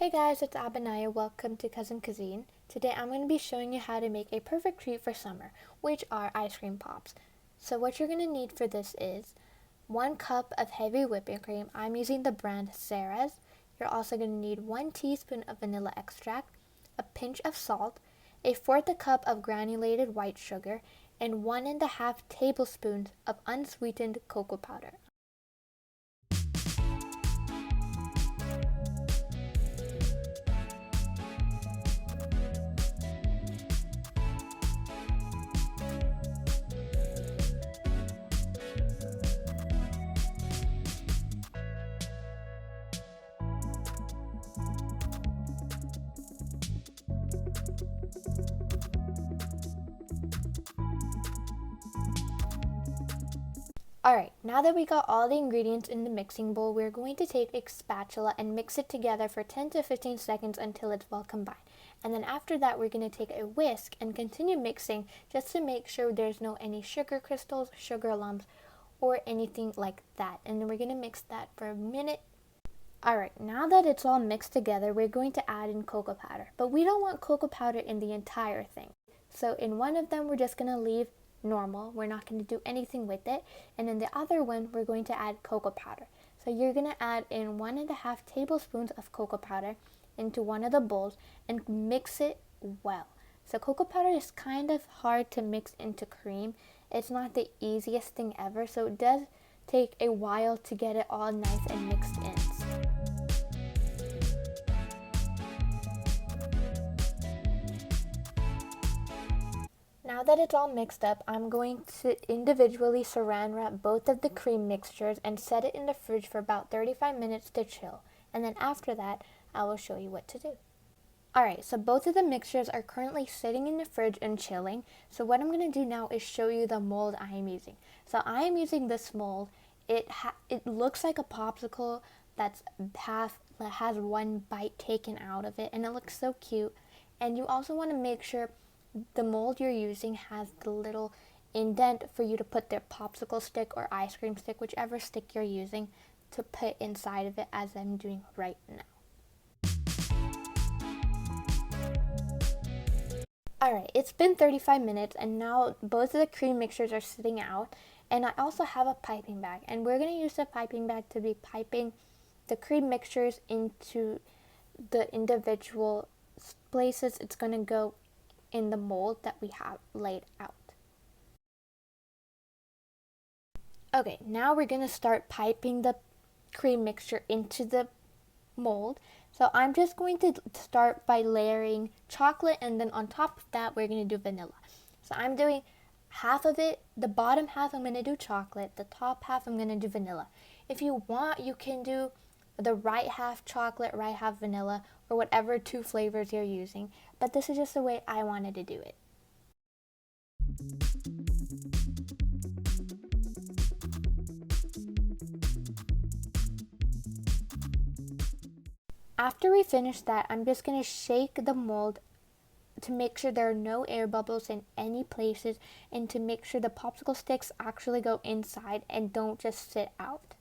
Hey guys, it's Abinaya. Welcome to Cousin Cuisine. Today I'm going to be showing you how to make a perfect treat for summer, which are ice cream pops. So what you're going to need for this is 1 cup of heavy whipping cream. I'm using the brand Sarah's. You're also going to need 1 teaspoon of vanilla extract, a pinch of salt, 1/4 cup of granulated white sugar, and 1.5 tablespoons of unsweetened cocoa powder. Alright, now that we got all the ingredients in the mixing bowl, we're going to take a spatula and mix it together for 10 to 15 seconds until it's well combined. And then after that, we're going to take a whisk and continue mixing just to make sure there's no any sugar crystals, sugar lumps, or anything like that. And then we're going to mix that for a minute. Alright, now that it's all mixed together, we're going to add in cocoa powder. But we don't want cocoa powder in the entire thing. So in one of them, we're just going to leave normal. We're not going to do anything with it. And in the other one, we're going to add cocoa powder. So you're going to add in 1.5 tablespoons of cocoa powder into one of the bowls and mix it well. So cocoa powder is kind of hard to mix into cream. It's not the easiest thing ever, so it does take a while to get it all nice and mixed in. Now that it's all mixed up, I'm going to individually saran wrap both of the cream mixtures and set it in the fridge for about 35 minutes to chill. And then after that, I will show you what to do. Alright, so both of the mixtures are currently sitting in the fridge and chilling. So what I'm going to do now is show you the mold I am using. So I am using this mold. It looks like a popsicle that has one bite taken out of it, and it looks so cute. And you also want to make sure the mold you're using has the little indent for you to put the popsicle stick or ice cream stick, whichever stick you're using, to put inside of it, as I'm doing right now. Alright, it's been 35 minutes and now both of the cream mixtures are sitting out, and I also have a piping bag, and we're going to use the piping bag to be piping the cream mixtures into the individual places it's going to go in the mold that we have laid out. Okay, now we're going to start piping the cream mixture into the mold. So I'm just going to start by layering chocolate, and then on top of that we're going to do vanilla. So I'm doing half of it. The bottom half I'm going to do chocolate, the top half I'm going to do vanilla. If you want, you can do the right half chocolate, right half vanilla, or whatever 2 flavors you're using, but this is just the way I wanted to do it. After we finish that, I'm just going to shake the mold to make sure there are no air bubbles in any places, and to make sure the popsicle sticks actually go inside and don't just sit out.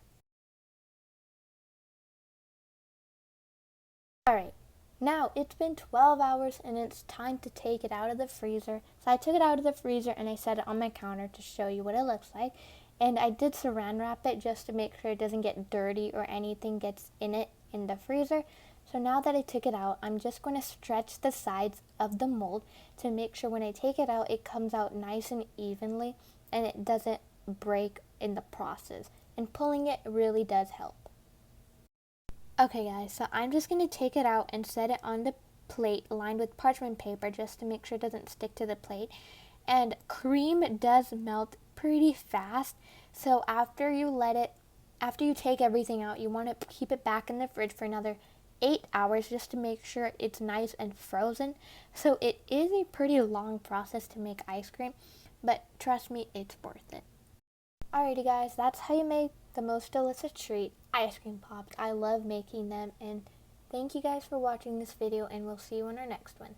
Alright, now it's been 12 hours and it's time to take it out of the freezer. So I took it out of the freezer and I set it on my counter to show you what it looks like. And I did saran wrap it just to make sure it doesn't get dirty or anything gets in it in the freezer. So now that I took it out, I'm just going to stretch the sides of the mold to make sure when I take it out, it comes out nice and evenly and it doesn't break in the process. And pulling it really does help. Okay guys, so I'm just going to take it out and set it on the plate lined with parchment paper just to make sure it doesn't stick to the plate. And cream does melt pretty fast, so after you take everything out, you want to keep it back in the fridge for another 8 hours just to make sure it's nice and frozen. So it is a pretty long process to make ice cream, but trust me, it's worth it. Alrighty guys, that's how you make the most delicious treat, ice cream pops. I love making them, and thank you guys for watching this video, and we'll see you in our next one.